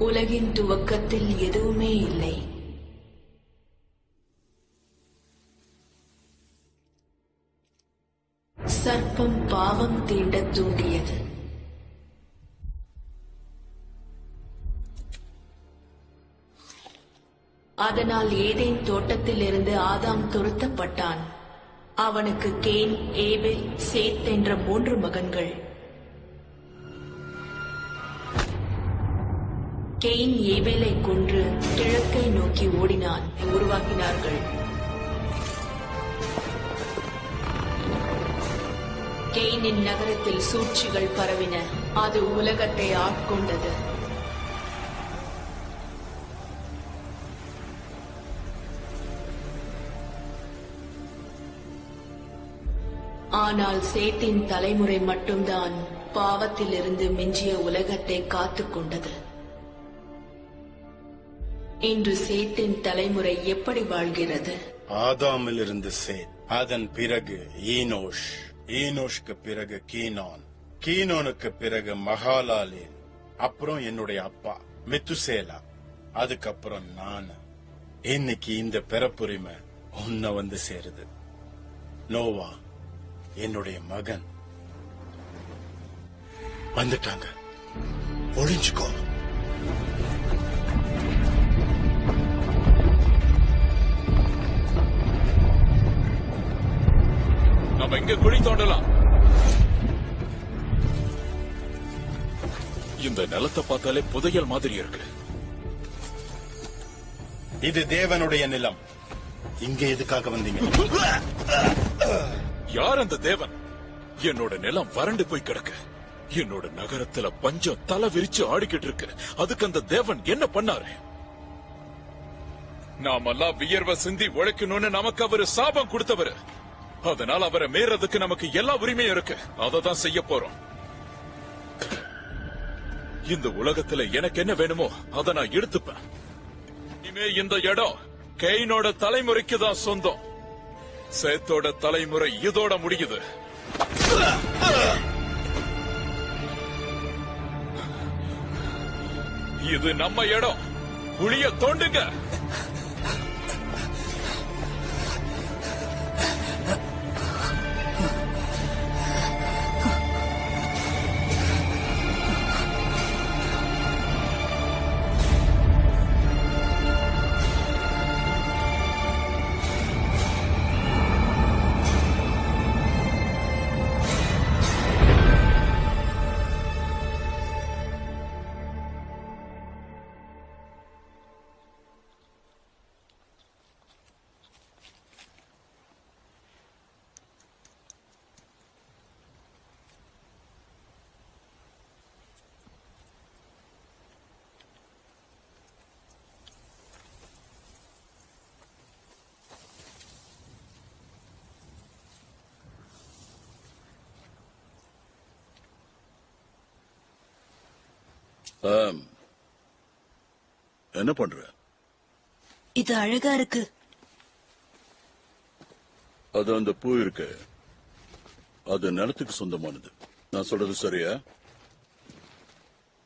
உலகின் துவக்கத்தில் எதுவுமே இல்லை. சர்ப்பம் பாவம் தீண்டத் தூண்டியது. அதனால் ஏதேன் தோட்டத்தில் இருந்து ஆதாம் துரத்தப்பட்டான். அவனுக்கு கேன், ஏபேல், சேத் என்ற 3 மகன்கள். கேன் ஏபேலை கொன்று கிழக்கை நோக்கி ஓடினான். உருவாக்கினார்கள். கேனின் நகரத்தில் சூழ்ச்சிகள் பரவின. அது உலகத்தை ஆட்கொண்டது. ஆனால் சேத்தின் தலைமுறை மட்டும்தான் பாவத்திலிருந்து மிஞ்சிய உலகத்தை காத்துக் கொண்டது. இன்று சேத்தின் தலைமுறை எப்படி வாழ்கிறது? ஆதாமிலிருந்து சேத், அதன் பிறகு ஈனோஷ், ஈனோஷ்க்கு பிறகு கீனான், கீனோனுக்கு பிறகு மகாலாலேல், அப்புறம் என்னுடைய அப்பா மெத்துசேலா, அதுக்கப்புறம் நானு. இன்னைக்கு இந்த பிறப்புரிமை உன்னை வந்து சேருது. நோவா என்னுடைய மகன். வந்துட்டாங்க, ஒளிஞ்சுக்கோ. நம்ம இங்க குழி தோண்டலாம். இந்த நிலத்தை பார்த்தாலே புதையல் மாதிரி இருக்கு. இது தேவனுடைய நிலம். இங்க எதுக்காக வந்தீங்க? யார் அந்த தேவன்? என்னோட நிலம் வறண்டு போய் கிடக்கு. என்னோட நகரத்துல பஞ்சம் தலை விரிச்சு ஆடிக்கிட்டு இருக்கு. அதுக்கு அந்த தேவன் என்ன பண்ணாரு? நாமெல்லாம் வியர்வை சிந்தி உழைக்கணும்னு நமக்கு அவரு சாபம் கொடுத்தவரு. அதனால அவரை மீறதுக்கு நமக்கு எல்லா உரிமையும் இருக்கு. அததான் செய்ய போறோம். இந்த உலகத்துல எனக்கு என்ன வேணுமோ அதை நான் எடுத்துப்பேன். இனிமே இந்த இடம் கேயினோட தலைமுறைக்கு தான் சொந்தம். சேத்தோட தலைமுறை இதோட முடியுது. இது நம்ம இடம். குழிய தோண்டுங்க. என்ன பண்ற? இது அழகா இருக்கு. அது அந்த பூ இருக்கு, அது நிலத்துக்கு சொந்தமானது. நான் சொல்றது சரியா?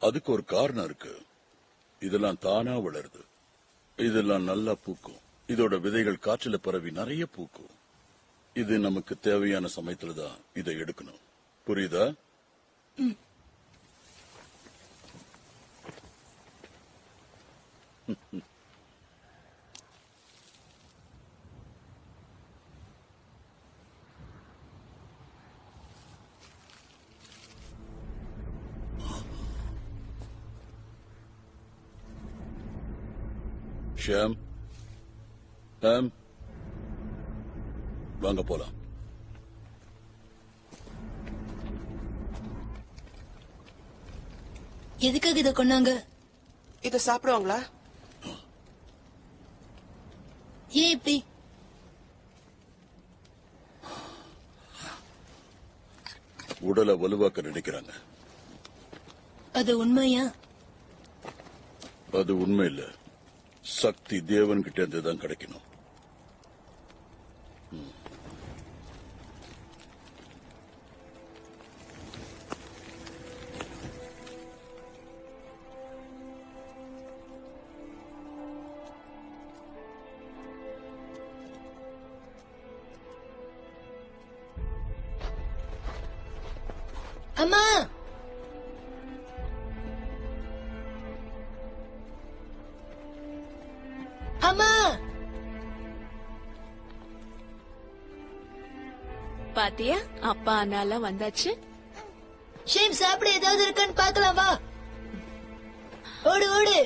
அதுக்கு ஒரு காரணம் இருக்கு. இதெல்லாம் தானா வளருது. இதெல்லாம் நல்லா பூக்கும். இதோட விதைகள் காற்றில பரவி நிறைய பூக்கும். இது நமக்கு தேவையான சமயத்துல தான் இதை எடுக்கணும். புரியுதா? ஷாம், வாங்க போலாம். எதுக்காக இத கொண்டாங்க? இத சாப்பிடுவாங்களா? ஏன் இப்படி? உடலை வலுவாக்க நினைக்கிறாங்க. அது உண்மையா? அது உண்மை இல்ல. சக்தி தேவன் கிட்ட இருந்து தான் கிடைக்கணும். அம்மா அம்மா பாத்தியா, அப்பா அண்ணாலாம் வந்தாச்சு. ஷேம், சாப்பிட ஏதாவது இருக்கான்னு பார்க்கலாம் வா. ஓடு ஓடு.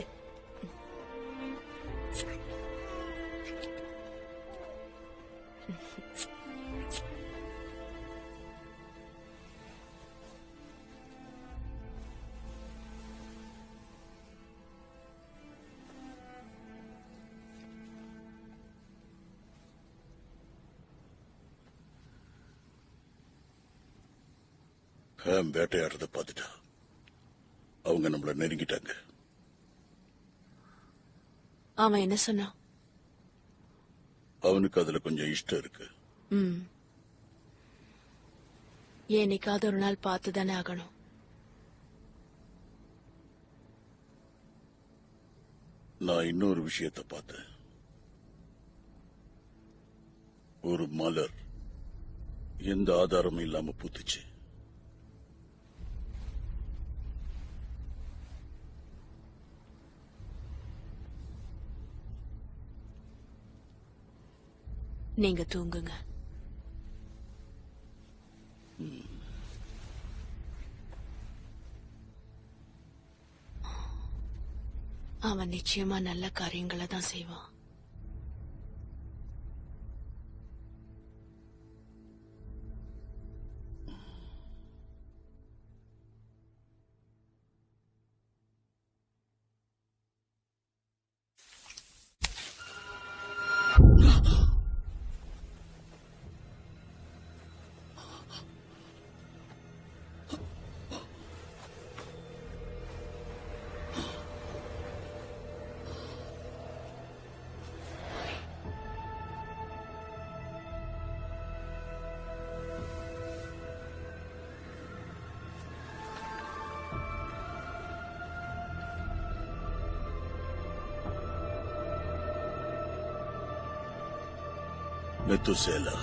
வேட்டையாடுறத பார்த்துட்டா அவங்க நம்மள நெருங்கிட்டாங்க. அவன் என்ன சொன்னான்? அவனுக்கு அதுல கொஞ்சம் இஷ்டம் இருக்கு. என்னைக்காவது ஒரு நாள் பார்த்துதானே ஆகணும். நான் இன்னொரு விஷயத்தை பார்த்தேன். ஒரு மலர் எந்த ஆதாரமும் இல்லாம பூத்துச்சு. நீங்க தூங்குங்க. அவன் நிச்சயமா நல்ல காரியங்களை தான் செய்வான். மெத்துசேலா,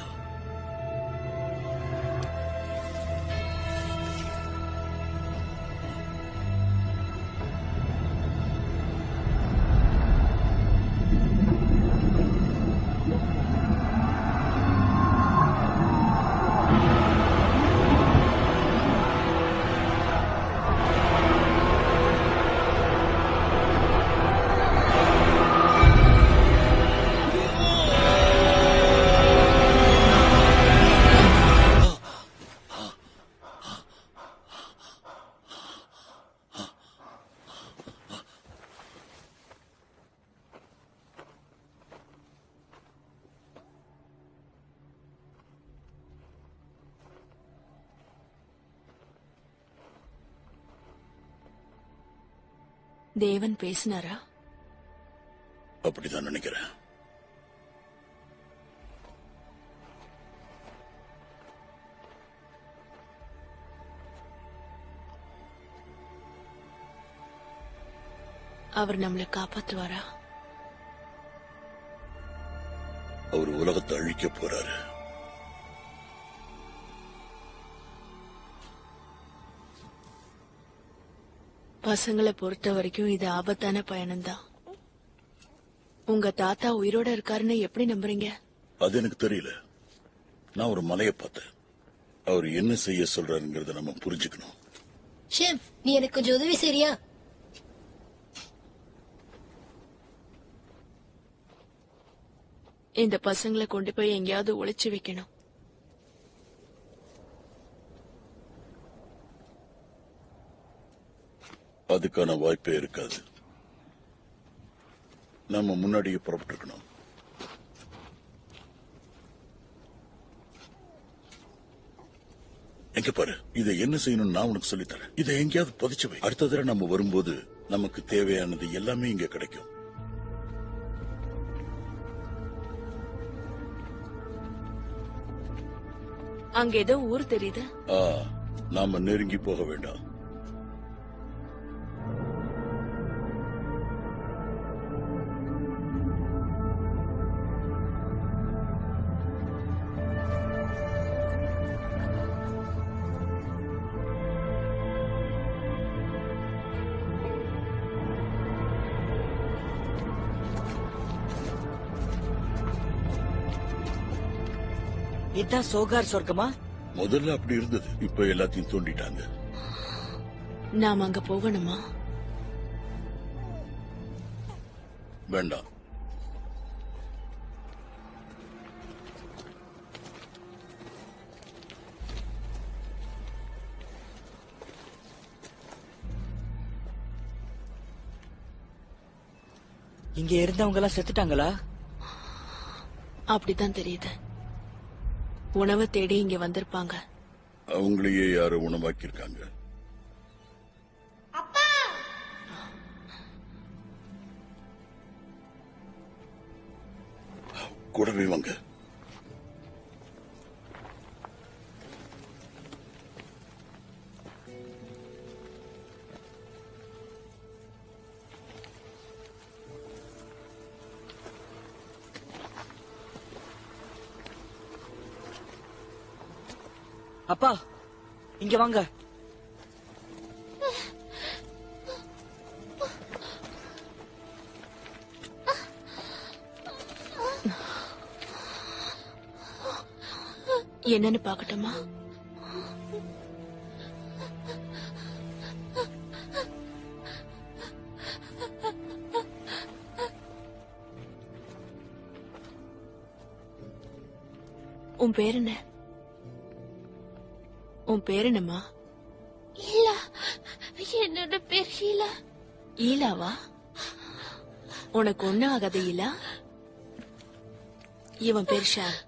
தேவன் பேசினாரா? அப்படிதான் நினைக்கிறேன். அவர் நம்மளை காப்பாத்துவாரா? அவர் உலகத்தை அழிக்க போறாரு. பசங்களை பொறுத்த வரைக்கும் இது ஆபத்தான பயணம்தான். உங்க தாத்தா உயிரோட இருக்காருன்னு எப்படி நம்புறீங்க? அது எனக்கு தெரியல. நான் ஒரு மலையை பார்த்தேன். அவர் என்ன செய்ய சொல்றாருங்கிறத நம்ம புரிஞ்சுக்கணும். ஷேம், நீ எனக்கு கொஞ்சம் உதவி செய்றியா? இந்த பசங்களை கொண்டு போய் எங்கேயாவது ஒளிச்சு வைக்கணும். அதுக்கான வாய்ப்பே இருக்காது. நம்ம முன்னாடியே புறப்பட்டிருக்கணும். எங்க பாரு, இதை என்ன செய்யணும்னு நான் உனக்கு சொல்லித்தரேன். இதை எங்கேயாவது புதைச்சு வை. அடுத்த தடவை நம்ம வரும்போது நமக்கு தேவையானது எல்லாமே இங்க கிடைக்கும். அங்க ஏதோ ஊர் தெரியுது. நாம நெருங்கி போக வேண்டாம். இதான் சோகார் சொர்க்கமா? முதல்ல அப்படி இருந்தது, இப்ப எல்லாத்தையும் தோண்டிட்டாங்க. நாம் அங்க போகணுமா? வேண்டாம். இங்க இருந்தவங்க எல்லாம் செத்துட்டாங்களா? அப்படித்தான் தெரியுது. உணவு தேடி இங்க வந்திருப்பாங்க. அவங்களையே யாரோ உணவாக்கியிருக்காங்க. கூடவே வாங்க. அப்பா இங்க வாங்க. என்னன்னு பாக்கட்டுமா? உன் பேர் என்ன? உன் பேர் என்னம்மா? இல்ல, என்னோட பேர் ஷீலா. ஈலாவா? உனக்கு ஒண்ணும் ஆகாது ஈலா. இவன் பேர் ஷாம்.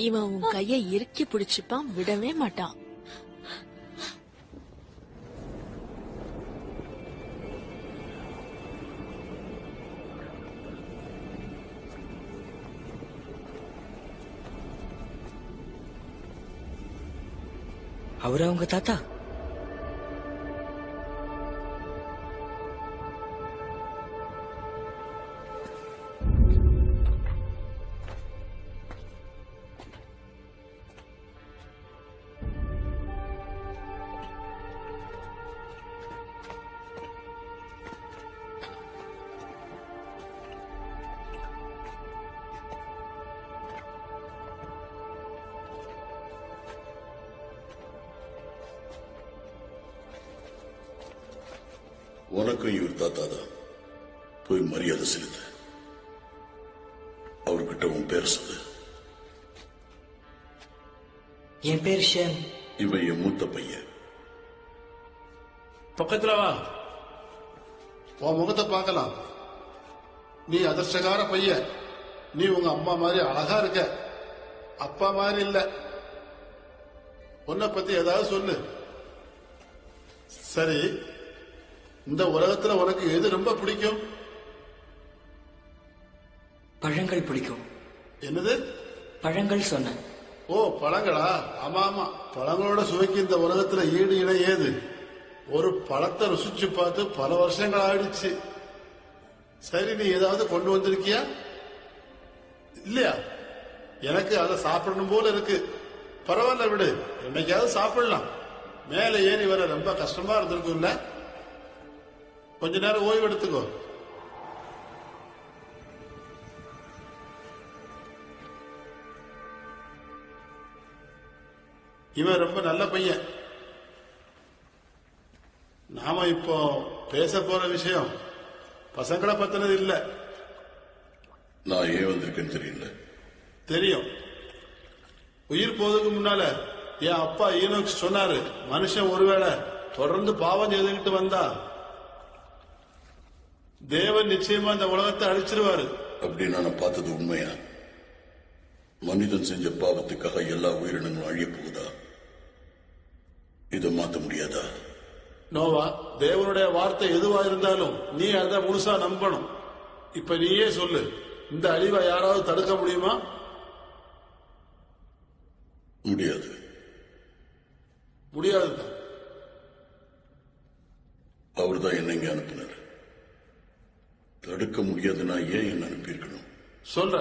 இவன் உன் கைய இறுக்கி பிடிச்சுப்பான், விடவே மாட்டான். அவரா உங்க தாத்தா? உனக்கும் இவர் தாத்தா தான். போய் மரியாதை செலுத்து. அவர்கிட்ட உன் பேர் சொல்லு. என் பேர் ஷேம். இவன் என் மூத்த பையன். பக்கத்துல வா, உன் முகத்தை பார்க்கலாம். நீ அதிர்ஷ்டக்கார பையன். நீ உங்க அம்மா மாதிரி அழகா இருக்க, அப்பா மாதிரி இல்ல. உன்னை பத்தி ஏதாவது சொல்லு. சரி, இந்த உலகத்துல உனக்கு எது ரொம்ப பிடிக்கும்? பழங்கள் பிடிக்கும். என்னது? பழங்கள் சொன்னேன். ஓ, பழங்களா? ஆமா ஆமா, பழங்களோட சுவைக்கு இந்த உலகத்துல ஈடு இணை ஏது? ஒரு பழத்தை ருசிச்சு பார்த்து பல வருஷங்கள் ஆயிடுச்சு. சரி, நீ ஏதாவது கொண்டு வந்திருக்கியா? இல்லையா? எனக்கு அதை சாப்பிடணும் போல இருக்கு. பரவாயில்ல, விடு, என்னைக்காவது சாப்பிடலாம். மேல ஏறி வர ரொம்ப கஷ்டமா இருந்திருக்கும்ல. கொஞ்ச நேரம் ஓய்வு எடுத்துக்கோ. இவன் ரொம்ப நல்ல பையன். நாம இப்போ பேச போற விஷயம் பசங்களை பத்தினது இல்ல. நான் ஏன் வந்திருக்கேன்னு தெரியல. தெரியும். உயிர் போவதுக்கு முன்னால என் அப்பா ஈனோக்ஸ் சொன்னாரு, மனுஷன் ஒருவேளை தொடர்ந்து பாவம் செய்துகிட்டு வந்தா தேவன் நிச்சயமா இந்த உலகத்தை அழிச்சிருவாரு. அப்படி நான் பார்த்தது உண்மையா? மனிதன் செஞ்ச பாவத்துக்காக எல்லா உயிரினங்களும் அழிய போகுதா? இதை மாத்த முடியாதா? நோவா, தேவனுடைய வார்த்தை எதுவா இருந்தாலும் நீ அதை முழுசா நம்பணும். இப்ப நீயே சொல்லு, இந்த அழிவை யாராவது தடுக்க முடியுமா? முடியாது. முடியாதுதான். அவர்தான் என்னை இங்க அனுப்பினார். தடுக்க முடியாதுன்னா ஏன் என்ன அனுப்பியிருக்கணும்? சொல்ற,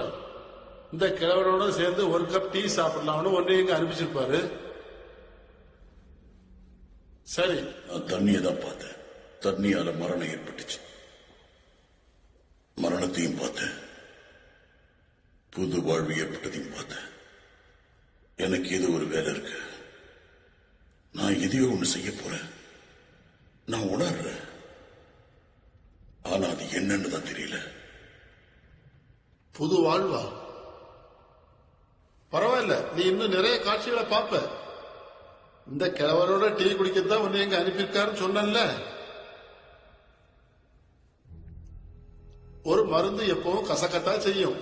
இந்த கிழவனோட சேர்ந்து ஒரு கப் டீ சாப்பிடலாம்னு ஒன்னே இங்க அனுப்பிச்சிருப்பாரு. சரி, நான் தண்ணியை தான் பார்த்தேன். தண்ணியால மரணம் ஏற்பட்டுச்சு. மரணத்தையும் பார்த்தேன், புது வாழ்வு ஏற்பட்டதையும் பார்த்தேன். எனக்கு ஏதோ ஒரு வேலை இருக்கு. நான் எதையோ ஒண்ணு செய்ய போறேன். நான் உணர்றேன். ஆனா அது என்னன்னு தான் தெரியல. புது வாழ்வா? பரவாயில்ல, நீ இன்னும் நிறைய காட்சிகளை பார்ப்ப. இந்த கிழவரோட டீ குடிக்கத்தான் உன்னை எங்க அனுப்பியிருக்காருன்னு சொன்னல. ஒரு மருந்து எப்பவும் கசக்கத்தான் செய்யும்.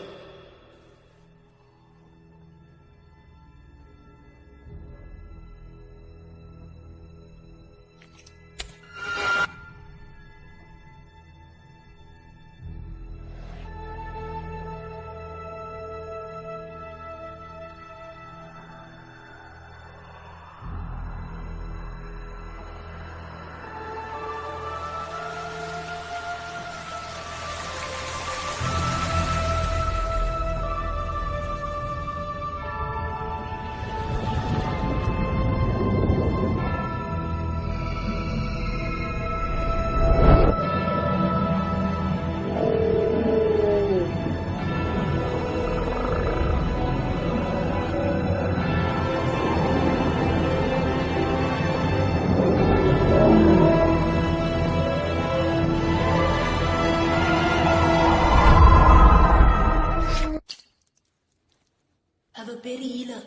அவ பேரு ஈலா.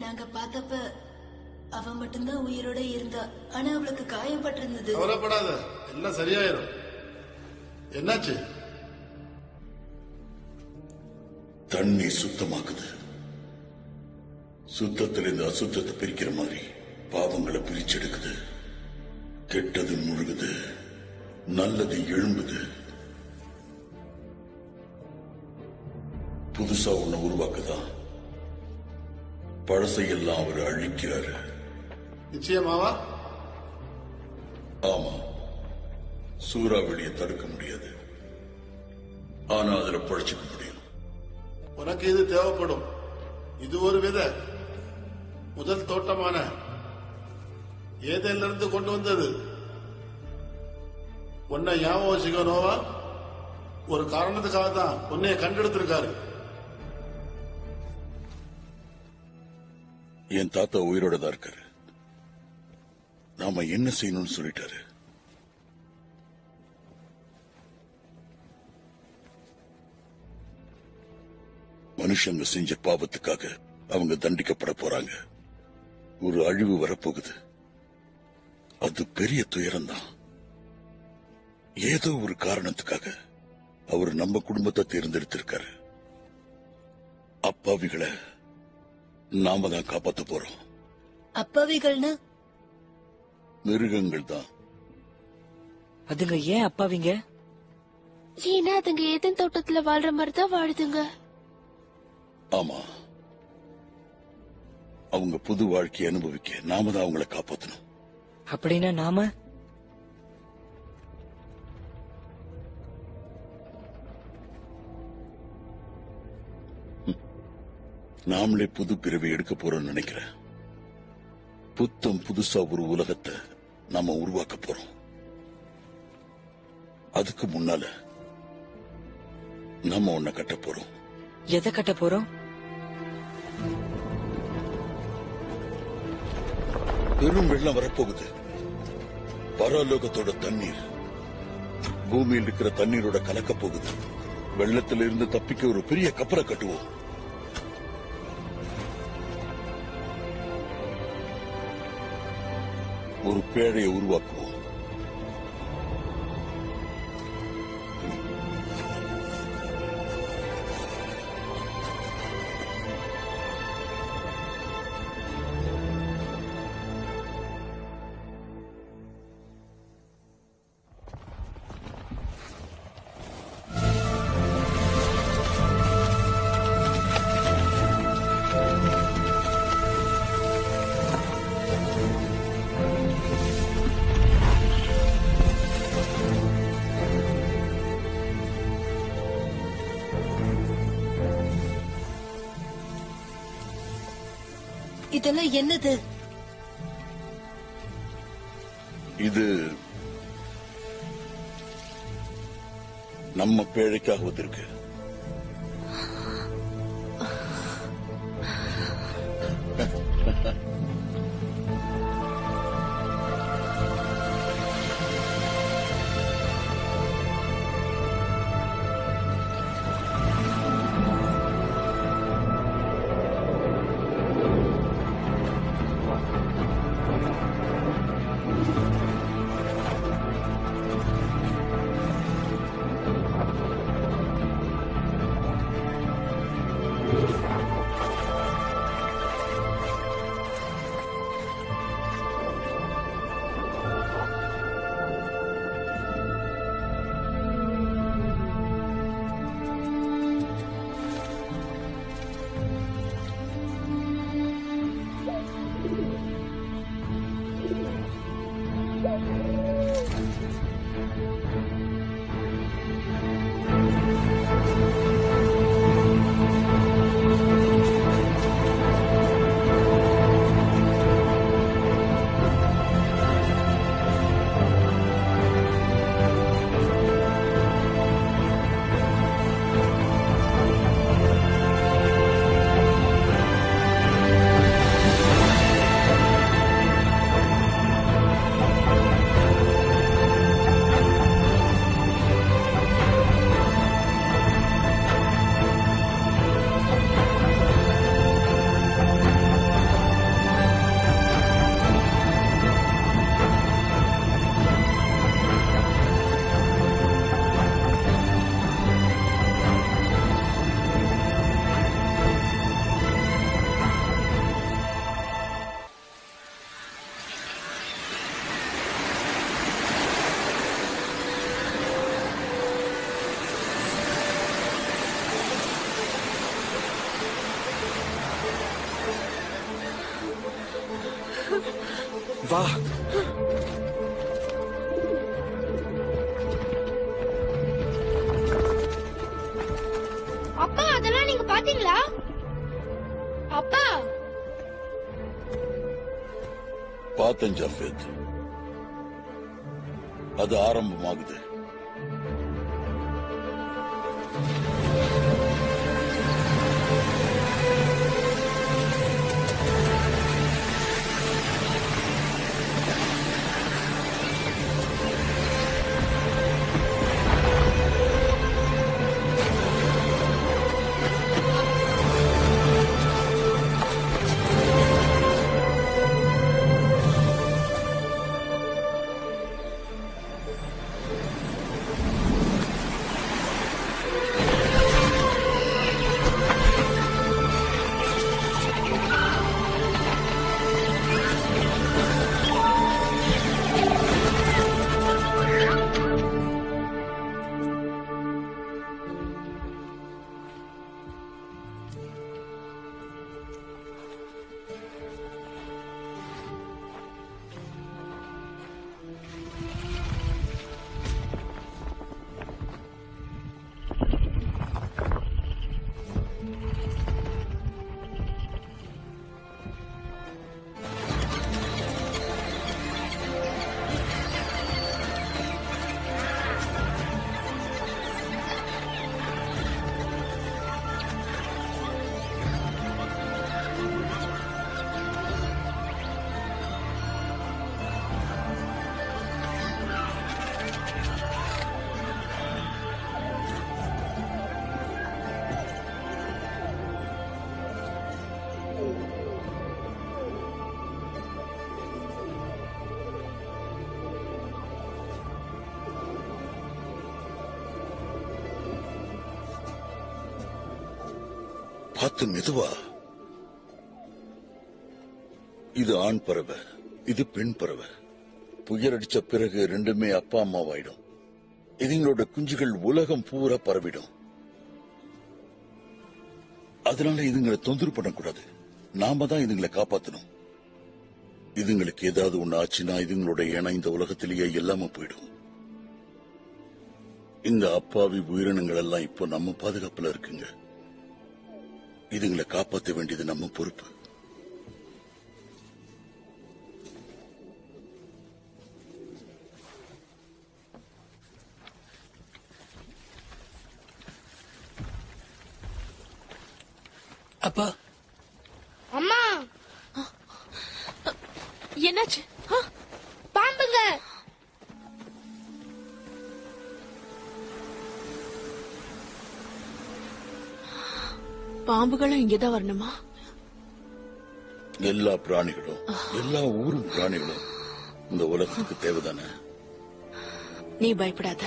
நாங்க பார்த்தப்ப அவ மட்டும்தான் உயிரோட இருந்தா. ஆனா அவளுக்கு காயப்பட்டிருந்தது. கவலைப்படாத, எல்லாம் சரியாயிரும். என்னாச்சு? தண்ணி சுத்தமாக்குது. சுத்தத்திலிருந்து அசுத்தத்தை பிரிக்கிற மாதிரி பாவங்களை பிரிச்செடுக்குது. கெட்டது முழுகுது, நல்லது எழும்புது. புதுசா ஒண்ணு உருவாக்குதான். பழசையெல்லாம் அவர் அழிக்கிறாரு. நிச்சயமாவா? ஆமா. சூறாவளியை தடுக்க முடியாது, ஆனா அதுல பழச்சிக்க முடியும். உனக்கு இது தேவைப்படும். இது ஒரு விதை. முதல் தோட்டமான ஏதேலிருந்து கொண்டு வந்தது. உன்னை ஞாபகம் வச்சுக்கோ நோவா. ஒரு காரணத்துக்காக தான் உன்னைய கண்டெடுத்திருக்காரு. என் தாத்தா உயிரோட தான் இருக்காரு. நாம என்ன செய்யணும்னு சொல்லிட்டாரு. மனுஷங்க செஞ்ச பாவத்துக்காக அவங்க தண்டிக்கப்பட போறாங்க. ஒரு அழிவு வரப்போகுது. அது பெரிய துயரம்தான். ஏதோ ஒரு காரணத்துக்காக அவர் நம்ம குடும்பத்தை தேர்ந்தெடுத்திருக்காரு. அப்பாவிகளை நாம தான் காப்பாத்த போறோம். அப்பாவிகள்னா மிருகங்கள் தான். அதுங்க ஏன் அப்பாவிங்க? ஏன்னா அதுங்க ஏதேன் தோட்டத்துல வாழ்ற மாதிரி தான் வாழுதுங்க. ஆமா, அவங்க புது வாழ்க்கையை அனுபவிக்க நாம தான் அவங்களை காப்பாத்தணும். அப்படின்னா நாம நாமளே புது பிறவி எடுக்க போறோம்னு நினைக்கிறேன். புத்தம் புதுசா ஒரு உலகத்தை நாம உருவாக்க போறோம். அதுக்கு முன்னால நாம ஒன்ன கட்ட போறோம். எதை கட்ட போறோம்? பெரும் வெள்ளம் வரப்போகுது. பரலோகத்தோட தண்ணீர் பூமியில் இருக்கிற தண்ணீரோட கலக்க போகுது. வெள்ளத்திலிருந்து இருந்து தப்பிக்க ஒரு பெரிய கப்பலை கட்டுவோம். ஒரு பேழையை உருவாக்குவோம். இதெல்லாம் என்னது? இது நம்ம பேழைக்காக வந்திருக்கு. அப்பா அப்பா அதெல்லாம் நீங்க பாத்தீங்களா? அப்பா பார்த்தேன் ஜாஃபேத், அது ஆரம்பமாகுது. பார்த்து மெதுவா. இது ஆண் பறவை, இது பெண் பறவை. புயல் அடிச்ச பிறகு ரெண்டுமே அப்பா அம்மாவாயிடும். இதுங்களோட குஞ்சுகள் உலகம் பூரா பரவிடும். அதனால இதுங்களை தொந்தரவு பண்ணக்கூடாது. நாம தான் இதுங்களை காப்பாத்தணும். இதுங்களுக்கு ஏதாவது ஒண்ணு ஆச்சுன்னா இதுங்களோட இனம் இந்த உலகத்திலேயே இல்லாம போயிடும். இந்த அப்பாவி உயிரினங்கள் எல்லாம் இப்போ நம்ம பாதுகாப்புல இருக்குங்க. இதுங்களை காப்பாற்ற வேண்டியது நம்ம பொறுப்பு. அப்பா, அம்மா என்னாச்சு? பாம்புங்க. பாம்புகளும் இங்கதான் வரணுமா? எல்லா பிராணிகளும், எல்லா ஊரும் பிராணிகளும் இந்த உலகத்துக்கு தேவைதானே. நீ பயப்படாத.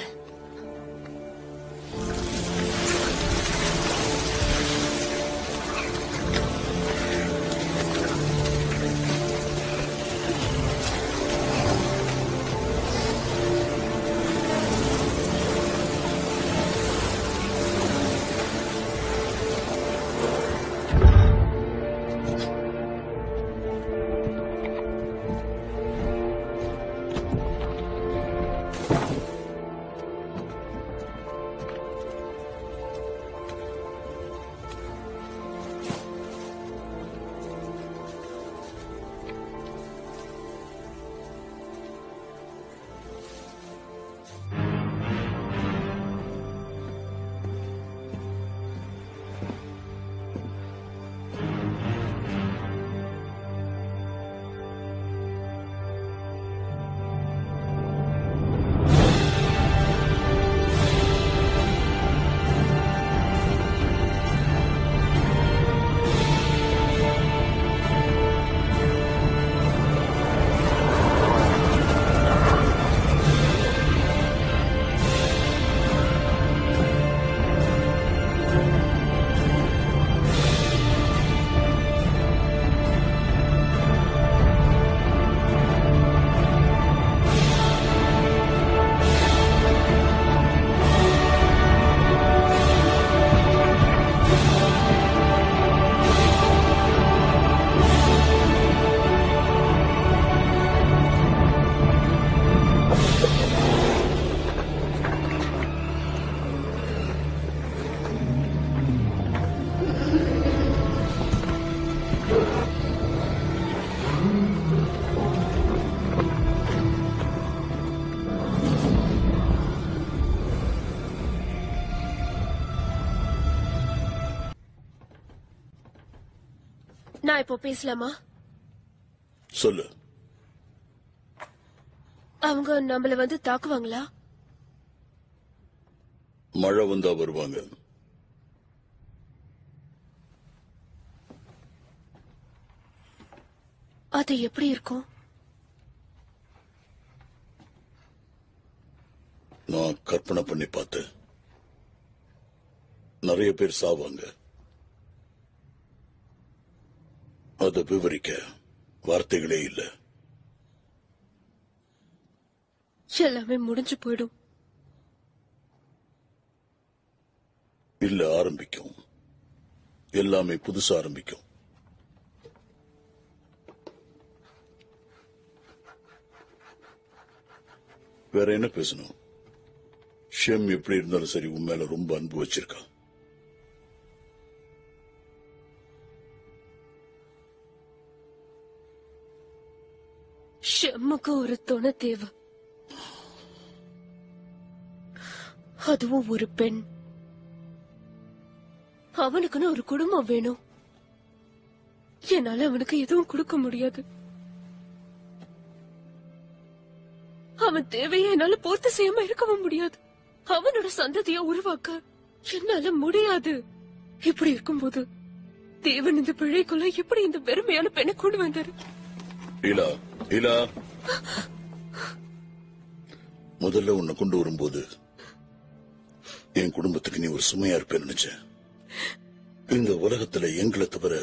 நான் இப்போ பேசலாமா? சொல்லு. அவங்க நம்மள வந்து தாக்குவாங்களா? மழை வந்தா வருவாங்க. அது எப்படி இருக்கும்? நான் கற்பனை பண்ணி பார்த்தேன். நிறைய பேர் சாவாங்க. அதை விவரிக்க வார்த்தைகளே இல்ல. எல்லாமே முடிஞ்சு போயிடும். இல்ல, ஆரம்பிக்கும். எல்லாமே புதுசா ஆரம்பிக்கும். வேற என்ன பேசணும்? ஷெம் எப்படி இருந்தாலும் சரி உன் மேல ரொம்ப அன்பு வச்சிருக்கான். ஷெம்முக்கு ஒரு துணை தேவை, அதுவும் ஒரு பெண். அவனுக்குன்னு ஒரு குடும்பம் வேணும். என்னால அவனுக்கு எதுவும் கொடுக்க முடியாது. அவன் தேவையை என்னால பூர்த்தி செய்யாம இருக்கவும் முடியாது. அவனோட சந்ததியை உருவாக்க என்னால முடியாது. இப்படி இருக்கும்போது தேவன் இந்த பிழைக்குள்ள எப்படி இந்த பெருமையான பெண்ணை கொண்டு வந்தாரு? இலா, இலா, முதல்ல உன்னை கொண்டு வரும்போது என் குடும்பத்துக்கு நீ ஒரு சுமையா இருப்பேன்னு நினைச்சேன். இந்த உலகத்துல எங்களை தவிர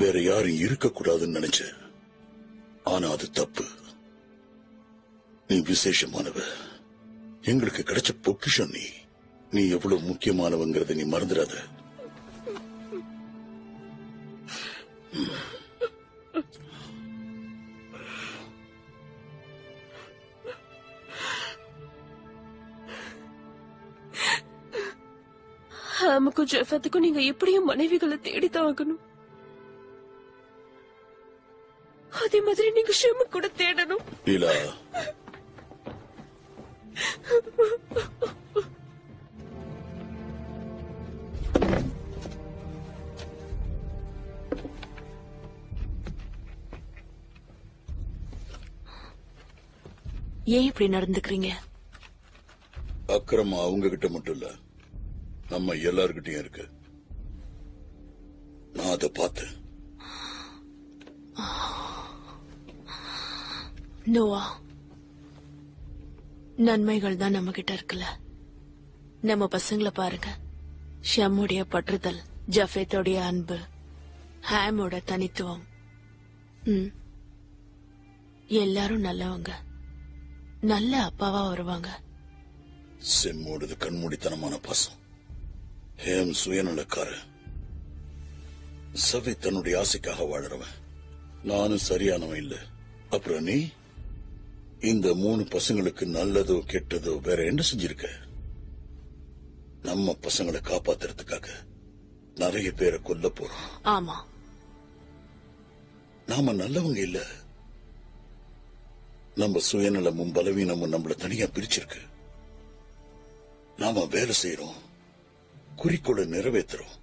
வேற யாரும் இருக்கக்கூடாதுன்னு நினைச்சேன். ஆனா அது தப்பு. நீ விசேஷமானவ. எங்களுக்கு கிடைச்ச பொக்கிஷம் நீ. நீ எவ்வளவு முக்கியமானவங்கிறத நீ மறந்துடாத. ஹாமுக்கும் ஜெஃபத்துக்கும் நீங்க எப்படியும் மனைவிகளை தேடித்தான் ஆகணும். அதே மாதிரி நீங்க ஷெமு கூட தேடணும். லீலா, ஏன் இப்படி நடந்துக்கிறீங்க? அக்கிரமம் அவங்க கிட்ட மட்டும் இல்ல, நம்ம எல்லார்கிட்டயும் இருக்கு. நான் அதை பார்த்தேன். நோவா, நன்மைகள் தான் நம்ம கிட்ட இருக்குல்ல. நம்ம பசங்களை பாருங்க. ஷம்முடைய பற்றுதல், ஜஃபேத்தோடைய அன்பு, ஹாமோட தனித்துவம். எல்லாரும் நல்லவங்க, நல்ல அப்பாவா வருவாங்க. செம்மோடது கண்மூடித்தனமான பாசம். ஹேம் சுயநலக்காரன். சவி தன்னுடைய ஆசைக்காக வாழறவன். நானும் சரியானவன் இல்ல. அப்புறம் நீ இந்த 3 பசங்களுக்கு நல்லதோ கெட்டதோ வேற என்ன செஞ்சிருக்க? நம்ம பசங்களை காப்பாத்துறதுக்காக நிறைய பேரை கொல்ல போறோம். ஆமா, நாம நல்லவங்க இல்ல. நம்ம சுயநலமும் பலவீனமும் நம்மள தனியா பிரிச்சிருக்கு. நாம வேலை செய்யறோம், குறிக்கோளை நிறைவேற்றுறோம்.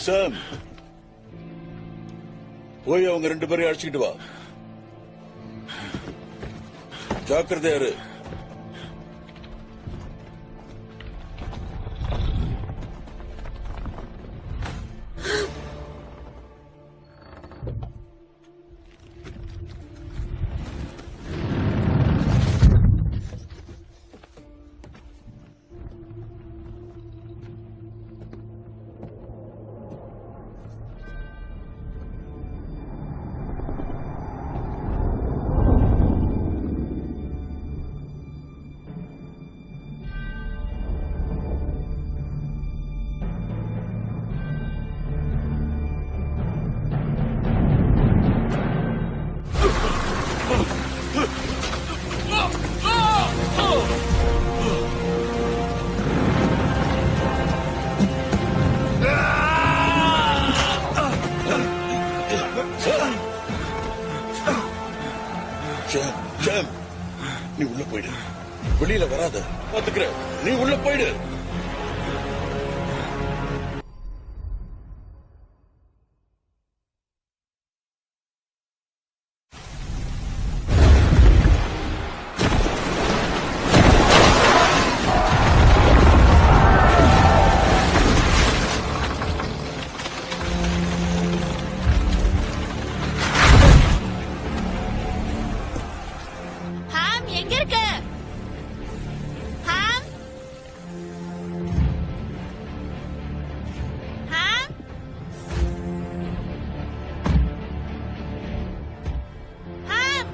சாம், போய் அவங்க 2 பேரையும் அழைச்சிக்கிட்டு வா. ஜாக்கிரதையாரு. வெளியில வராத, பாத்துக்கிற. நீ உள்ள போயிடு. ஹாம் எங்க இருக்க? ஹாம் ஹாம் ஹாம்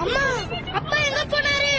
அம்மா, அப்பா எங்க போனாரு?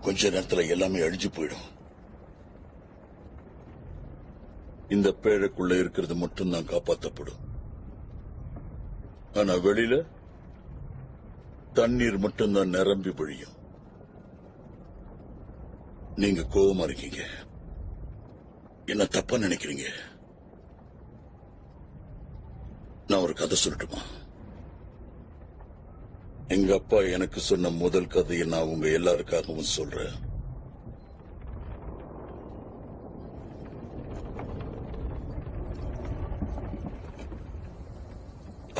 கொஞ்ச நேரத்துல எல்லாமே அழிஞ்சு போயிடும். இந்த பேழைக்குள்ள இருக்கிறது மட்டும்தான் காப்பாற்றப்படும். ஆனா வெளியில தண்ணீர் மட்டும்தான் நிரம்பி வழியும். நீங்க கோவமா இருக்கீங்க, என்ன தப்பா நினைக்கிறீங்க. நான் ஒரு கதை சொல்லட்டுமா? எங்க அப்பா எனக்கு சொன்ன முதல் கதையை நான் உங்க எல்லாருக்காகவும் சொல்றேன்.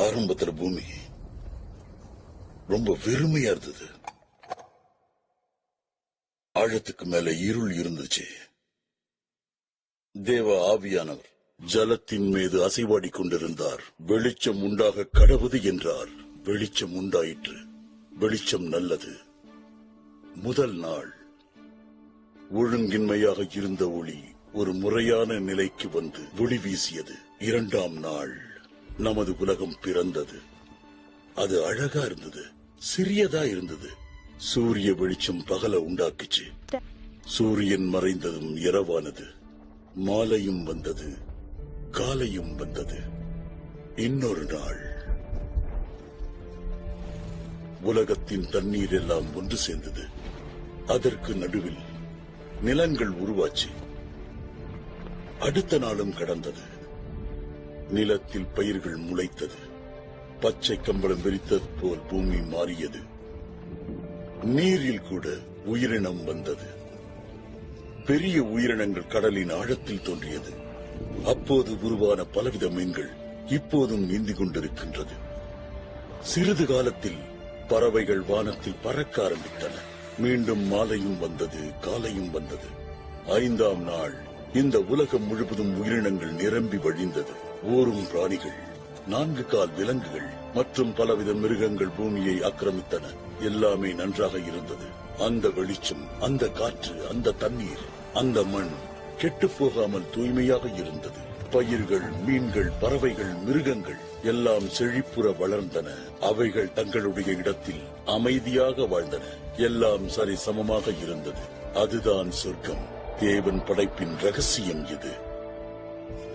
ஆரம்பத்துல பூமி ரொம்ப வெறுமையா இருந்தது. ஆழத்துக்கு மேல இருள் இருந்துச்சு. தேவ ஆவியானவர் ஜலத்தின் மீது அசைவாடிக் கொண்டிருந்தார். வெளிச்சம் உண்டாக கடவுது என்றார். வெளிச்சம் உண்டாயிற்று. வெளிச்சம் நல்லது. முதல் நாள் ஒழுங்கின்மையாக இருந்த ஒளி ஒரு முறையான நிலைக்கு வந்து ஒளி வீசியது. இரண்டாம் நாள் நமது உலகம் பிறந்தது. அது அழகா இருந்தது, சிறியதா இருந்தது. சூரிய வெளிச்சம் பகல உண்டாக்குச்சு. சூரியன் மறைந்ததும் இரவானது. மாலையும் வந்தது, காலையும் வந்தது. இன்னொரு நாள் உலகத்தின் தண்ணீர் எல்லாம் ஒன்று சேர்ந்தது. அதற்கு நடுவில் நிலங்கள் உருவாச்சு. அடுத்த நாளும் கடந்தது. நிலத்தில் பயிர்கள் முளைத்தது. பச்சை கம்பளம் விரித்தது போல் பூமி மாறியது. நீரில் கூட உயிரினம் வந்தது. பெரிய உயிரினங்கள் கடலின் ஆழத்தில் தோன்றியது. அப்போது உருவான பலவித மீன்கள் இப்போதும் நீந்திக் கொண்டிருக்கின்றது. சிறிது காலத்தில் பறவைகள் வானத்தில் பறக்க ஆரம்பித்தன. மீண்டும் மாலையும் வந்தது, காலையும் வந்தது. ஐந்தாம் நாள் இந்த உலகம் முழுவதும் உயிரினங்கள் நிரம்பி வழிந்தது. ஊரும் பிராணிகள், 4 கால் விலங்குகள் மற்றும் பலவித மிருகங்கள் பூமியை ஆக்கிரமித்தன. எல்லாமே நன்றாக இருந்தது. அந்த வெளிச்சம், அந்த காற்று, அந்த தண்ணீர், அந்த மண் கெட்டுப் போகாமல் தூய்மையாக இருந்தது. பயிர்கள், மீன்கள், பறவைகள், மிருகங்கள் எல்லாம் செழிப்புற வளர்ந்தன. அவைகள் தங்களுடைய இடத்தில் அமைதியாக வாழ்ந்தன. எல்லாம் சரி சமமாக இருந்தது. அதுதான் சொர்க்கம். தேவன் படைப்பின் ரகசியம் இது.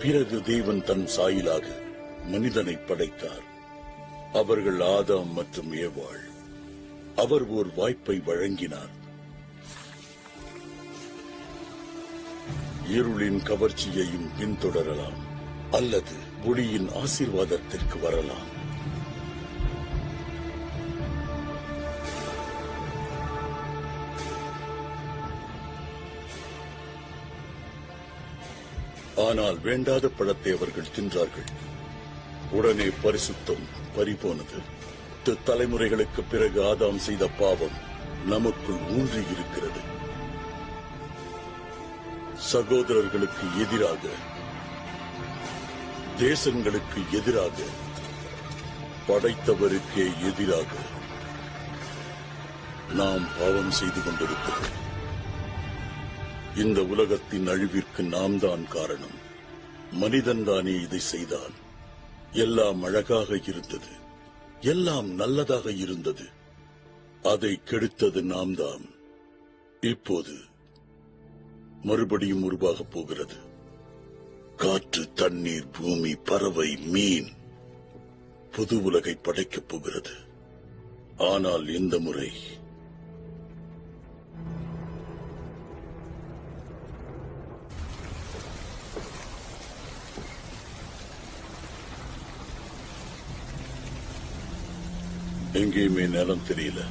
பிறகு தேவன் தன் சாயலாக மனிதனை படைத்தார். அவர்கள் ஆதாம் மற்றும் ஏவாள். அவர் ஓர் வாய்ப்பை வழங்கினார். இருளின் கவர்ச்சியையும் பின்தொடரலாம், அல்லது ஒளியின் ஆசீர்வாதத்திற்கு வரலாம். ஆனால் வேண்டாத பழத்தை அவர்கள் தின்றார்கள். உடனே பரிசுத்தம் பறிபோனது. தலைமுறைகளுக்கு பிறகு ஆதாம் செய்த பாவம் நமக்குள் ஊன்றி இருக்கிறது. சகோதரர்களுக்கு எதிராக, தேசங்களுக்கு எதிராக, படைத்தவருக்கே எதிராக நாம் பாவம் செய்து கொண்டிருக்கிறோம். இந்த உலகத்தின் அழிவிற்கு நாம் தான் காரணம். மனிதன்தானே இதை செய்தான். எல்லாம் அழகாக இருந்தது, எல்லாம் நல்லதாக இருந்தது. அதை கெடுத்தது நாம் தான். இப்போது மறுபடியும் உருவாகப் போகிறது. காற்று, தண்ணீர், பூமி, பறவை, மீன் புது உலகை படைக்கப் போகிறது. ஆனால் இந்த முறை எங்கேயுமே நிலம் தெரியல.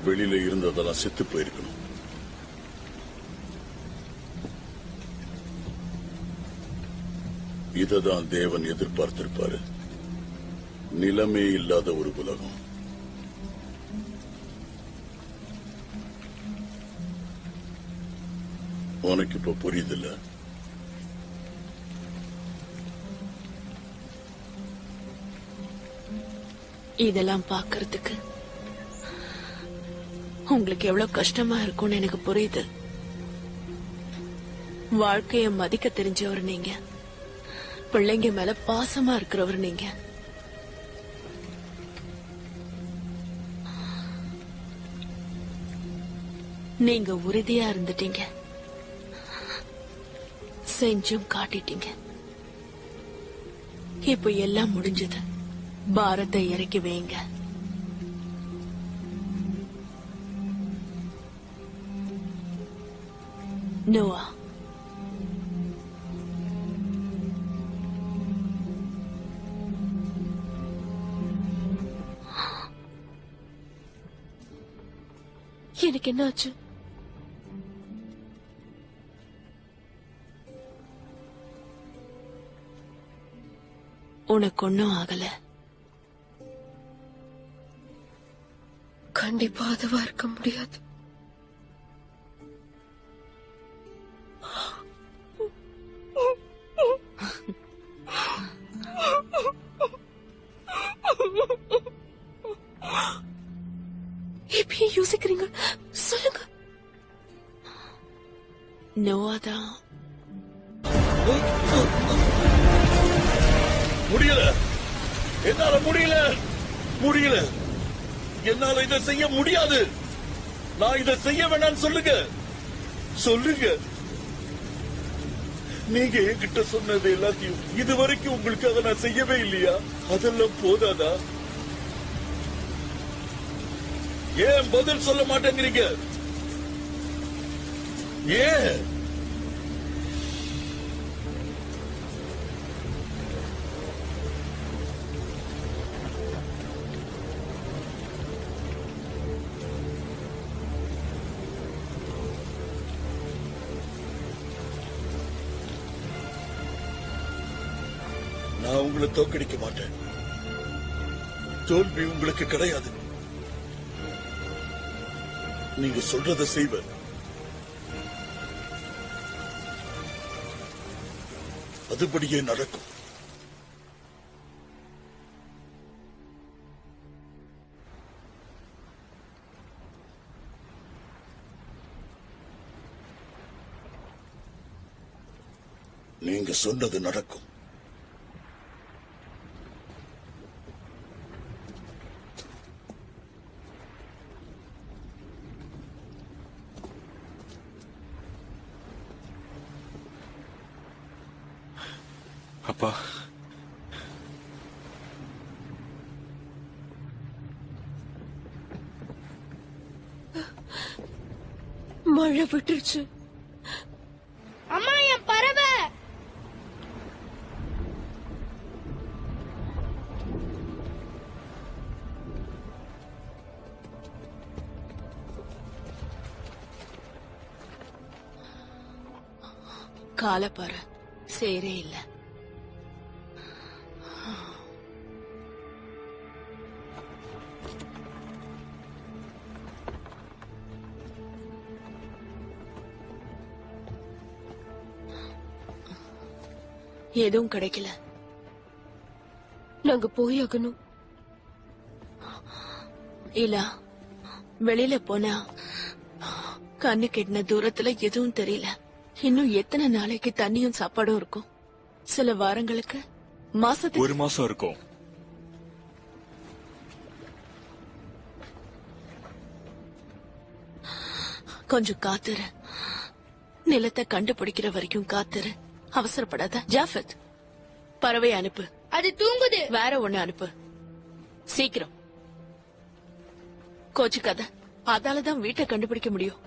வெளியில இருந்ததெல்லாம் செத்து போயிருக்கணும். இததான் தேவன் எதிர்பார்த்திருப்பாரு. நிலமே இல்லாத ஒரு உலகம். உனக்கு இப்ப புரியுதில்ல? இதெல்லாம் பாக்குறதுக்கு உங்களுக்கு எவ்வளவு கஷ்டமா இருக்கும்னு எனக்கு புரியுது. வாழ்க்கைய மதிக்க தெரிஞ்சவர் நீங்க. பிள்ளைங்க மேல பாசமா இருக்கிறவர் நீங்க. நீங்க உறுதியா இருந்துட்டீங்க, செஞ்சும் காட்டிட்டீங்க. இப்ப எல்லாம் முடிஞ்சது. பாரத்தை இறக்கி வைங்க. நோவா, எனக்கு என்ன ஆச்சு? உனக்கு ஒன்னும் ஆகல. கண்டிப்பா அதுவா இருக்க முடியாது. நோவாதான். முடியல, என்னால முடியல, முடியல, என்னால இதை செய்ய முடியாது. நான் இதை செய்ய வேணாம்னு சொல்லுங்க, சொல்லுங்க. நீங்க என்கிட்ட சொன்னது எல்லாத்தையும் இதுவரைக்கும் உங்களுக்கு அதை நான் செய்யவே இல்லையா? அதெல்லாம் போதாதா? ஏன் பதில் சொல்ல மாட்டேங்கிறீங்க? ஏன்? நான் உங்களை தோக்கடிக்க மாட்டேன். தோல்வி உங்களுக்கு கிடையாது. நீங்க சொல்றதை செய்வேன். அதுபடியே நடக்கும். நீங்க சொன்னது நடக்கும். அப்பா, மழை விட்டுருச்சு. அம்மா என் பறவை. காலை பாரு, சேரே இல்ல. எதுவும் கிடைக்கல. நாங்க போயாகணும். இல்ல, வெளியில போனா கண்ணு கெட்டின தூரத்துல எதுவும் தெரியல. இன்னும் எத்தனை நாளைக்கு தண்ணியும் சாப்பாடும் இருக்கும்? சில வாரங்களுக்கு, மாசத்துக்கு. 1 மாசம் இருக்கும். கொஞ்சம் காத்துரு. நிலத்தை கண்டுபிடிக்கிற வரைக்கும் காத்துரு. அவசரப்படாத. ஜாஃபத், பறவை அனுப்பு. அது தூங்குது. வேற ஒண்ணு அனுப்பு, சீக்கிரம். கோச்சுக்காத, அதாலதான் வீட்டை கண்டுபிடிக்க முடியும்.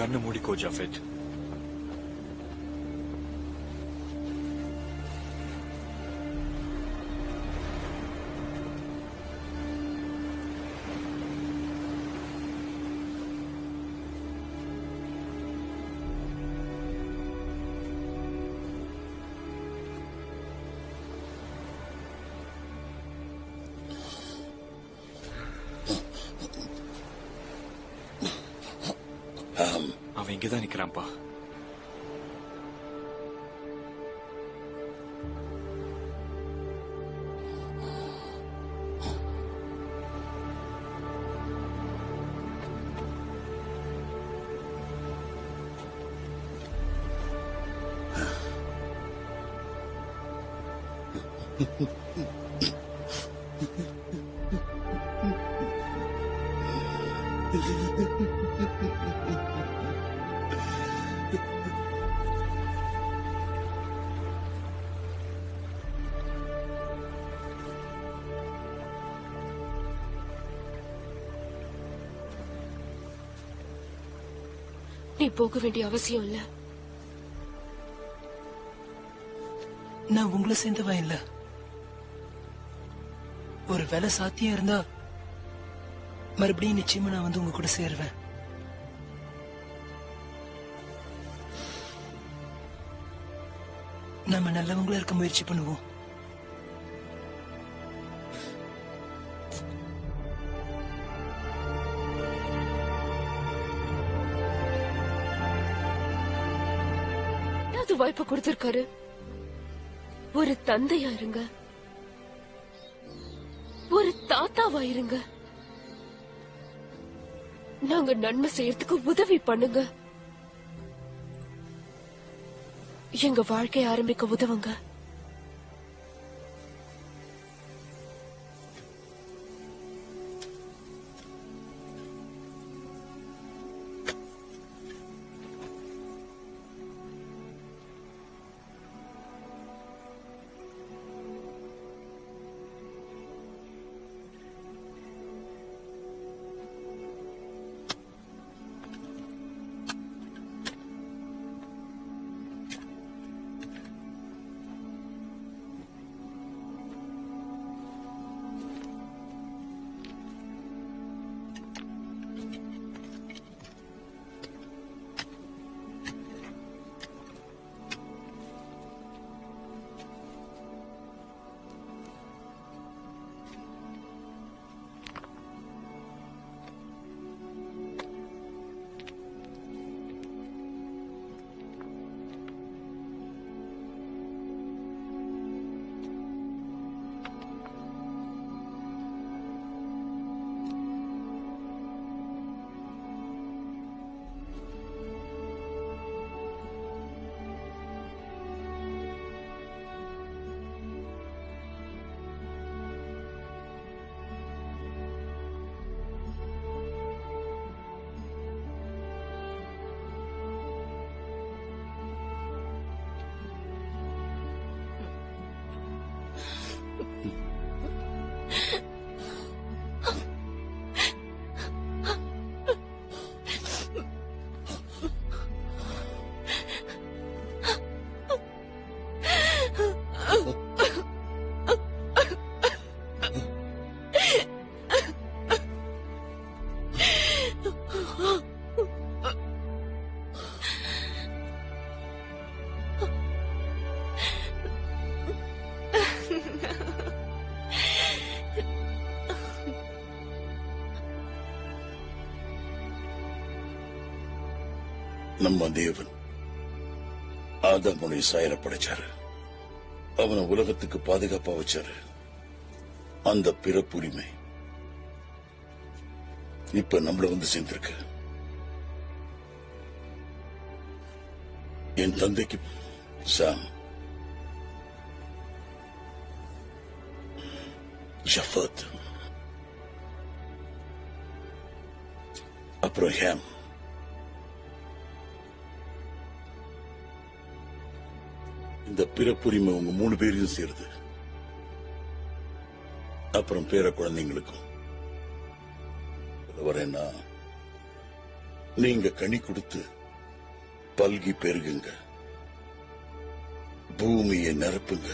கண்ணு மூடிக்கோ ஜாஃபெட். அவன் இங்கதான் நிக்கிறான்ப்பா. நீ போக வேண்டிய அவசியம் இல்ல. நான் உங்களை சேர்ந்தவன் இல்ல. ஒரு வேலை சாத்தியம் இருந்தா மறுபடியும் நிச்சயமா நான் வந்து உங்க கூட சேருவேன். நம்ம நல்லவங்களா இருக்க முயற்சி பண்ணுவோம். வாய்ப்பு கொடுத்திருக்காரு. ஒரு தந்தையா இருங்க, ஒரு தாத்தாவா இருங்க. நாங்க நன்மை செய்யறதுக்கு உதவி பண்ணுங்க. எங்க வாழ்க்கையை ஆரம்பிக்க உதவுங்க. நம்ம தேவன் ஆதாமுனை சாயல படைச்சாரு. அவனை உலகத்துக்கு பாதுகாப்பா வச்சாரு. அந்த பிறப்புரிமை இப்ப நம்மள வந்து சேர்ந்திருக்கு. என் தந்தைக்கு சாம், ஜஃபத், அப்புறம் ஹேம். இந்த பிறப்புரிமை உங்க 3 பேரையும் சேருது. அப்புறம் பேர குழந்தைங்களுக்கும் வரேன்னா நீங்க கனி கொடுத்து பல்கி பெருகுங்க, பூமியை நிரப்புங்க.